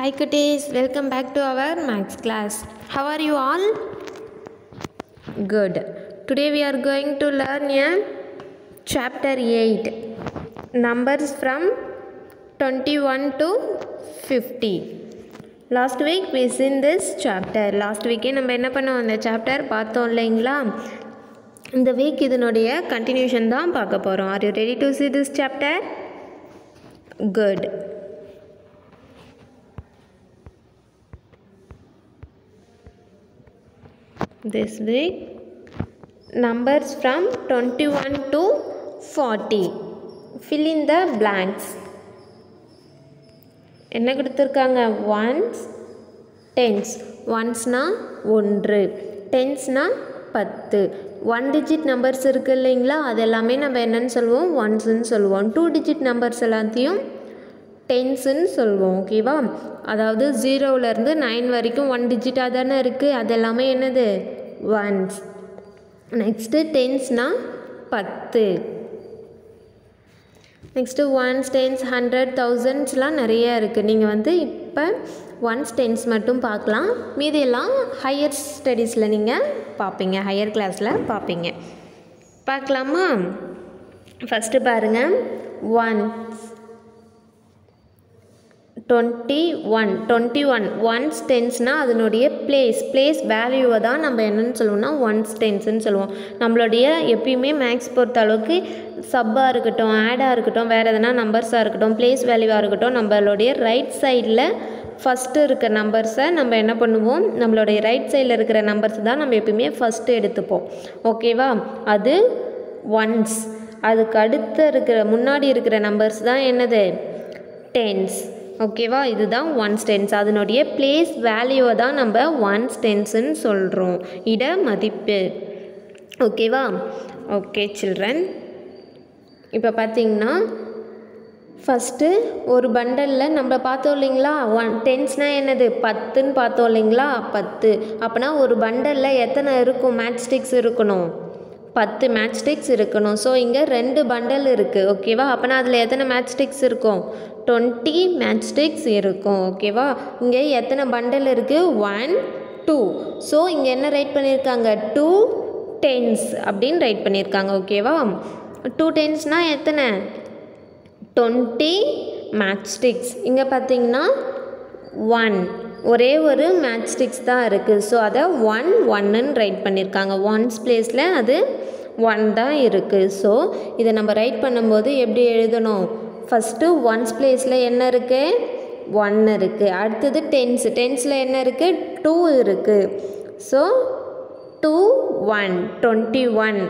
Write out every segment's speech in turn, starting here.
Hi cuties, welcome back to our maths class. How are you all? Good. Today we are going to learn a chapter 8, numbers from 21 to 50. Last week we seen this chapter. Last week நம்ம என்ன பண்ணோம், அந்த chapter பார்த்தோம் இல்லைங்களா? இந்த week இதனுடைய continuation தான் பார்க்க போகிறோம். Are you ready to see this chapter? Good. This week numbers from 21 to 40. Fill in the blanks. என்ன கொடுத்திருக்காங்க? ones, tens. onesனா 1, tensனா 10. 1 digit numbers இருக்கு இல்லைங்களா, அது எல்லாமே நம்ம என்னன்னு சொல்லுவோம்? onesன்னு சொல்லுவோம். 2 digit numbers எல்லாத்தையும் டென்ஸுன்னு சொல்லுவோம். ஓகேவா? அதாவது 0லேருந்து 9 வரைக்கும் 1 டிஜிட்டாக தானே இருக்குது, அது எல்லாமே என்னது? ஒன்ஸ். நெக்ஸ்ட்டு டென்ஸ்னா 10. நெக்ஸ்ட்டு ஒன்ஸ், டென்ஸ், 100, தௌசண்ட்ஸ்லாம் நிறையா இருக்குது. நீங்கள் இப்போ ஒன்ஸ் டென்ஸ் மட்டும் பார்க்கலாம், மீதியெல்லாம் ஹையர் ஸ்டடீஸில் நீங்கள் பார்ப்பீங்க, ஹையர் கிளாஸில் பார்ப்பீங்க. பார்க்கலாமா? ஃபஸ்ட்டு பாருங்கள், ஒன்ஸ் 21 ஒன்ஸ் டென்ஸ்னால் அதனுடைய பிளேஸ் வேல்யூவை தான் நம்ம என்னென்னு சொல்லுவோம்னா ஒன்ஸ் டென்ஸ்ன்னு சொல்லுவோம். நம்மளுடைய எப்பயுமே மேக்ஸ் பொறுத்த அளவுக்கு சப்பாக இருக்கட்டும், ஆடாக இருக்கட்டும், வேறு எதனா நம்பர்ஸாக இருக்கட்டும், பிளேஸ் வேல்யூவாக இருக்கட்டும், நம்மளுடைய ரைட் சைடில் ஃபஸ்ட்டு இருக்கிற நம்பர்ஸை நம்ம என்ன பண்ணுவோம், நம்மளுடைய ரைட் சைடில் இருக்கிற நம்பர்ஸ் தான் நம்ம எப்பயுமே ஃபஸ்ட்டு எடுத்துப்போம். ஓகேவா? அது ஒன்ஸ். அதுக்கு அடுத்து இருக்கிற முன்னாடி இருக்கிற நம்பர்ஸ் தான் என்னது? டென்ஸ். ஓகேவா? இதுதான் ஒன்ஸ் டென்ஸ். அதனுடைய பிளேஸ் வேல்யூவை தான் நம்ம ஒன்ஸ் டென்ஸ்ன்னு சொல்கிறோம், இட மதிப்பு. ஓகேவா? ஓகே சில்ட்ரன், இப்போ பார்த்தீங்கன்னா ஃபஸ்ட்டு ஒரு பண்டலில் நம்ம பார்த்தோம் இல்லைங்களா, டென்ஸ்னால் என்னது? 10ன்னு பார்த்தோம் இல்லைங்களா, 10. அப்போனா ஒரு பண்டலில் எத்தனை இருக்கும்? மேட்ச் ஸ்டிக்ஸ் இருக்கணும், 10 மேட்ச் ஸ்டிக்ஸ் இருக்கணும். ஸோ இங்கே 2 பண்டல் இருக்குது. ஓகேவா? அப்போனா அதில் எத்தனை மேட்ச் ஸ்டிக்ஸ் இருக்கும்? 20 மேட்ச் ஸ்டிக்ஸ் இருக்கும். ஓகேவா? இங்கே எத்தனை பண்டல் இருக்குது? 1, 2. ஸோ இங்கே என்ன ரைட் பண்ணியிருக்காங்க? 2 டென்ஸ் அப்படின்னு ரைட் பண்ணியிருக்காங்க. ஓகேவா? 2 டென்ஸ்னால் எத்தனை? 20 மேட்ச் ஸ்டிக்ஸ். இங்கே பார்த்தீங்கன்னா 1, ஒரே ஒரு மேட்ச் ஸ்டிக்ஸ் தான் இருக்குது. ஸோ அதை 1ன்னு ரைட் பண்ணியிருக்காங்க. ஒன்ஸ் பிளேஸில் அது 1 தான் இருக்குது. ஸோ இதை நம்ம ரைட் பண்ணும்போது எப்படி எழுதணும்? ஃபஸ்ட்டு ஒன்ஸ் பிளேஸில் என்ன இருக்குது? 1 இருக்குது. அடுத்தது டென்ஸில் என்ன இருக்குது? 2 இருக்குது. ஸோ 2, 1, 21.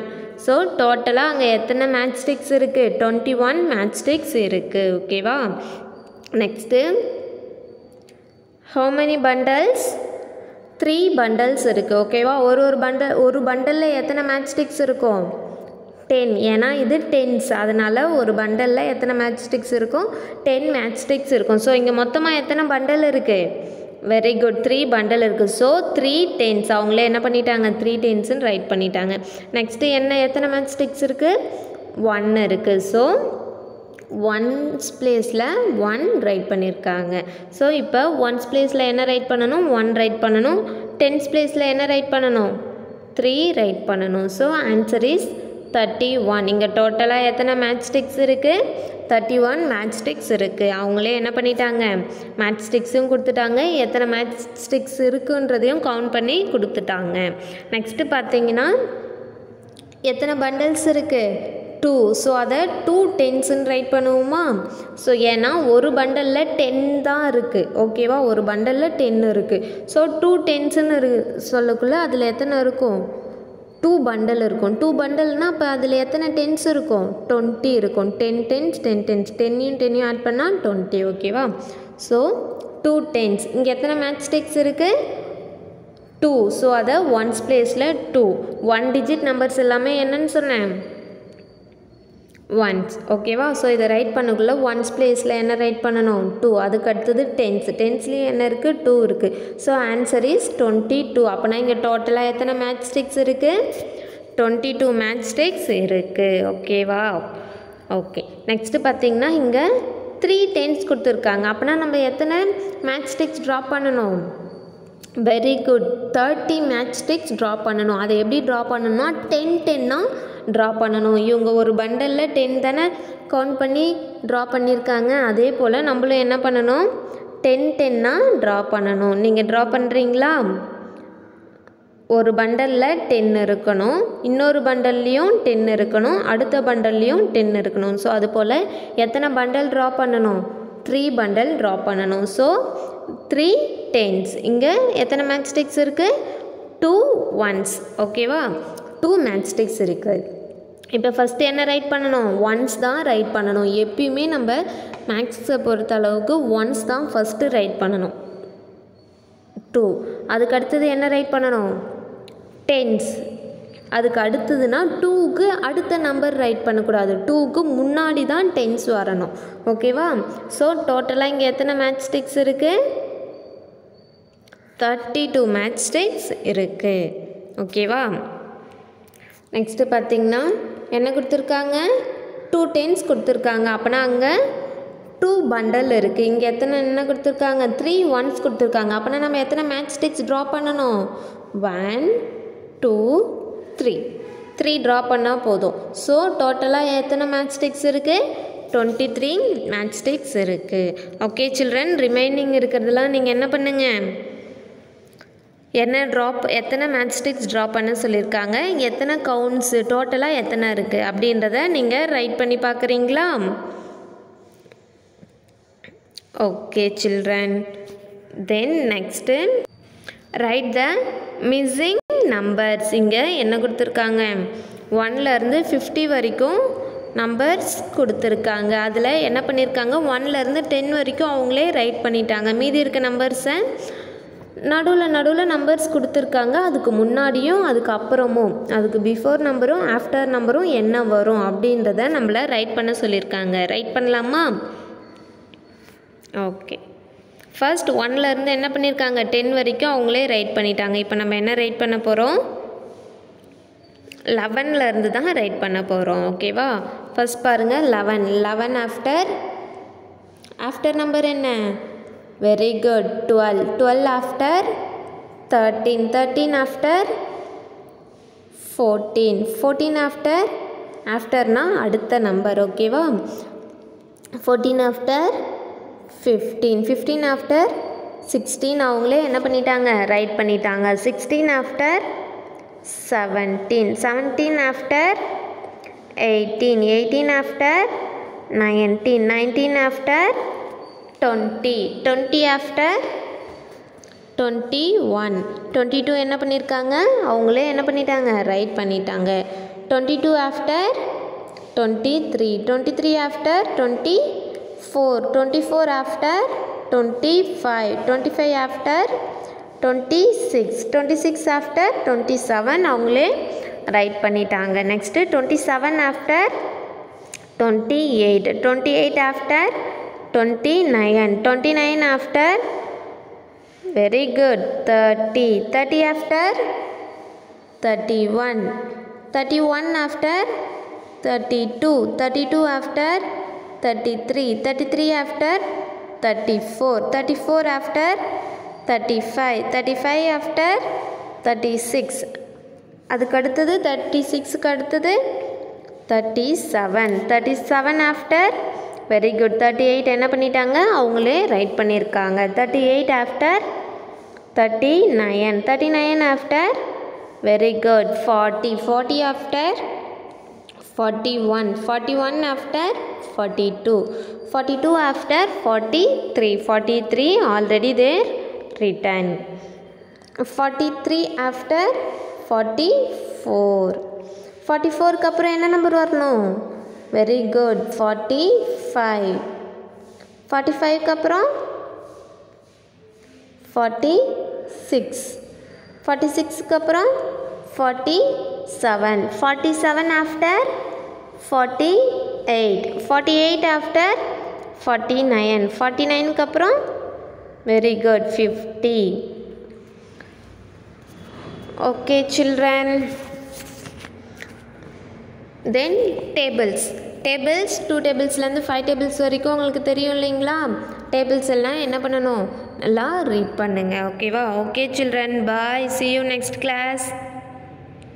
ஸோ டோட்டலாக அங்கே எத்தனை மேட்ச் ஸ்டிக்ஸ் இருக்குது? 21 மேட்ச் ஸ்டிக்ஸ் இருக்குது. ஓகேவா? Next how many bundles? 3 bundles இருக்குது. ஓகேவா? ஒரு பண்டலில் எத்தனை மேட்ச் ஸ்டிக்ஸ் இருக்கும்? 10. ஏன்னா இது டென்ஸ், அதனால் ஒரு பண்டலில் எத்தனை மேட்ச் ஸ்டிக்ஸ் இருக்கும்? 10 மேட்ச் ஸ்டிக்ஸ் இருக்கும். ஸோ இங்கே மொத்தமாக எத்தனை பண்டல் இருக்குது? வெரி குட், 3 பண்டல் இருக்குது. So 3 tens. அவங்களே என்ன பண்ணிட்டாங்க? 3 டென்ஸ்ன்னு ரைட் பண்ணிட்டாங்க. நெக்ஸ்ட்டு எத்தனை மேட்ச் ஸ்டிக்ஸ் இருக்குது? 1 இருக்குது. ஸோ ஒன்ஸ் பிளேஸில் 1 ரைட் பண்ணியிருக்காங்க. ஸோ இப்போ ஒன்ஸ் பிளேஸில் என்ன ரைட் பண்ணணும்? 1 ரைட் பண்ணணும். டென்ஸ் பிளேஸில் என்ன ரைட் பண்ணணும்? 3 ரைட் பண்ணணும். So answer is 31. இங்கே டோட்டலாக எத்தனை மேட்ச் ஸ்டிக்ஸ் இருக்குது? 31 மேட்ச் ஸ்டிக்ஸ் இருக்குது. அவங்களே என்ன பண்ணிட்டாங்க? மேட்ச் ஸ்டிக்ஸும் கொடுத்துட்டாங்க, எத்தனை மேட்ச் ஸ்டிக்ஸ் இருக்குன்றதையும் கவுண்ட் பண்ணி கொடுத்துட்டாங்க. நெக்ஸ்ட்டு பார்த்தீங்கன்னா எத்தனை பண்டல்ஸ் இருக்குது? 2. ஸோ அதை 2 டென்ஸ்ன்னு ரைட் பண்ணுவோமா? ஸோ ஏன்னா ஒரு பண்டலில் 10 தான் இருக்குது. ஓகேவா? ஒரு பண்டலில் 10 இருக்குது. ஸோ 2 டென்ஸ்ன்னு சொல்லக்குள்ள அதில் எத்தனை இருக்கும்? 2 பண்டல் இருக்கும். 2 பண்டல்னால் அப்போ அதில் எத்தனை டென்ஸ் இருக்கும்? 20 இருக்கும். 10 டென்ஸ், 10 டென்ஸ், 10யும் ஆட் பண்ணால் 20. ஓகேவா? So 2 tens. இங்கே எத்தனை மேட்ச் ஸ்டிக்ஸ் இருக்குது? 2. ஸோ அதை ஒன்ஸ் பிளேஸில் 2. 1 டிஜிட் நம்பர்ஸ் எல்லாமே என்னன்னு சொன்னேன்? ஒன்ஸ். ஓகேவா? ஸோ இதை ரைட் பண்ணக்குள்ள ஒன்ஸ் பிளேஸில் என்ன ரைட் பண்ணணும்? 2. அதுக்கு அடுத்தது டென்ஸ்லேயும் என்ன இருக்குது? 2 இருக்குது. So answer is 22. அப்போனா இங்கே டோட்டலாக எத்தனை மேட்ச் ஸ்டிக்ஸ் இருக்குது? 22 மேட்ச் ஸ்டிக்ஸ் இருக்குது. ஓகேவா? ஓகே. நெக்ஸ்ட்டு பார்த்தீங்கன்னா இங்கே 3 10s கொடுத்துருக்காங்க. அப்போனா நம்ம எத்தனை மேட்ச் ஸ்டிக்ஸ் ட்ரா பண்ணணும்? Very good, 30 match sticks draw பண்ணணும். அதை எப்படி ட்ரா பண்ணணும்னா 10 ட்ரா பண்ணணும். இவங்க ஒரு பண்டலில் 10 தானே கவுண்ட் பண்ணி ட்ரா பண்ணியிருக்காங்க. அதே போல் நம்மளும் என்ன பண்ணணும்? 10 ட்ரா பண்ணணும். நீங்கள் ட்ரா பண்ணுறீங்களா? ஒரு பண்டலில் 10 இருக்கணும், இன்னொரு பண்டல்லையும் 10 இருக்கணும், அடுத்த பண்டல்லையும் 10 இருக்கணும். ஸோ அது போல் எத்தனை பண்டல் ட்ரா பண்ணணும்? 3 பண்டல் ட்ரா பண்ணணும். So 3 10s. இங்கே எத்தனை மேட்ச் ஸ்டிக்ஸ் இருக்குது? 2 1s. ஓகேவா? 2 மேட்ச் ஸ்டிக்ஸ் இருக்குது. இப்போ ஃபஸ்ட்டு என்ன ரைட் பண்ணணும்? ஒன்ஸ் தான் ரைட் பண்ணணும். எப்பயுமே நம்ம மேக்ஸை பொறுத்த அளவுக்கு ஒன்ஸ் தான் ஃபஸ்ட்டு ரைட் பண்ணணும். 2. அதுக்கு அடுத்தது என்ன ரைட் பண்ணணும்? 10s. அதுக்கு அடுத்ததுன்னா 2க்கு அடுத்த நம்பர் ரைட் பண்ணக்கூடாது. 2க்கு முன்னாடி தான் 10s வரணும். ஓகேவா? ஸோ டோட்டலாக இங்கே எத்தனை மேட்ச் ஸ்டிக்ஸ் இருக்குது? 32 மேட்ச் ஸ்டிக்ஸ் இருக்குது. ஓகேவா? நெக்ஸ்ட்டு பார்த்திங்கன்னா என்ன கொடுத்துருக்காங்க? 2 10s கொடுத்துருக்காங்க. அப்போனா அங்கே 2 பண்டல் இருக்குது. இங்கே எத்தனை என்ன கொடுத்துருக்காங்க? 3 1s கொடுத்துருக்காங்க. அப்போனா நம்ம எத்தனை மேட்ச் ஸ்டிக்ஸ் ட்ரா பண்ணணும்? 1 2 3 3 ட்ரா பண்ணால் போதும். ஸோ டோட்டலாக எத்தனை மேட்ச் ஸ்டிக்ஸ் இருக்குது? 23 மேட்ச் ஸ்டிக்ஸ் இருக்குது. ஓகே சில்ட்ரன், ரிமைனிங் இருக்கிறதுலாம் நீங்கள் என்ன பண்ணுங்கள்? எத்தனை மேட்ச் ஸ்டிக்ஸ் ட்ரா பண்ண சொல்லியிருக்காங்க, எத்தனை கவுண்ட்ஸு, டோட்டலாக எத்தனை இருக்குது அப்படின்றத நீங்கள் ரைட் பண்ணி பார்க்குறீங்களா? Okay children, then next right த மிஸ்ஸிங் நம்பர்ஸ். இங்கே என்ன கொடுத்துருக்காங்க? 1லேருந்து 50 வரைக்கும் நம்பர்ஸ் கொடுத்துருக்காங்க. அதில் என்ன பண்ணியிருக்காங்க? 1லேருந்து 10 வரைக்கும் அவங்களே ரைட் பண்ணிட்டாங்க. மீதி இருக்க நம்பர்ஸை நடுவில் நம்பர்ஸ் கொடுத்துருக்காங்க. அதுக்கு முன்னாடியும் அதுக்கு அப்புறமும், அதுக்கு பிஃபோர் நம்பரும் ஆஃப்டர் நம்பரும் என்ன வரும் அப்படின்றத நம்மளை ரைட் பண்ண சொல்லியிருக்காங்க. ரைட் பண்ணலாமா? ஓகே, ஃபர்ஸ்ட் 1லேருந்து என்ன பண்ணியிருக்காங்க? 10 வரைக்கும் அவங்களே ரைட் பண்ணிட்டாங்க. இப்போ நம்ம என்ன ரைட் பண்ண போகிறோம்? 11லேருந்து தான் ரைட் பண்ண போகிறோம். ஓகேவா? ஃபர்ஸ்ட் பாருங்கள், 11 ஆஃப்டர் நம்பர் என்ன? வெரி குட், 12 ஆஃப்டர் 13 ஆஃப்டர் 14 ஆஃப்டர்னா அடுத்த நம்பர். ஓகேவா? 14 ஆஃப்டர் 15 ஆஃப்டர் 16 அவங்களே என்ன பண்ணிட்டாங்க? ரைட் பண்ணிட்டாங்க. 16 after 17 after 18 after 19 after 20 after 21 22 என்ன பண்ணியிருக்காங்க? அவங்களே என்ன பண்ணிட்டாங்க? ரைட் பண்ணிட்டாங்க. 22 after 23 after 24 after 25 after 26 after 27 அவங்களே ரைட் பண்ணிட்டாங்க. Next 27 after 28 after 29 after very good 30 after 31 after 32 after 33 after 34 after 35 after 36 அதுக்கு அடுத்தது 36க்கு அடுத்தது 37 ஆஃப்டர் வெரி குட் 38 என்ன பண்ணிட்டாங்க? அவங்களே ரைட் பண்ணியிருக்காங்க. 38 after 39 after very good 40 after 41 after 42 after 43 already there written 43 after 44க்கு அப்புறம் என்ன நம்பர் வரணும்? வெரி குட் 45க்கு அப்புறம் 46க்கு அப்புறம் 47 ஆஃப்டர் 48 ஆஃப்டர் 49க்கு அப்புறம் வெரி குட் 50. ஓகே சில்ட்ரன், தென் டேபிள்ஸ் 2 டேபிள்ஸ்லேருந்து 5 டேபிள்ஸ் வரைக்கும் உங்களுக்கு தெரியும் இல்லைங்களா? டேபிள்ஸ் எல்லாம் என்ன பண்ணணும், நல்லா ரீட் பண்ணுங்கள். ஓகேவா? Okay children, bye, see you next class.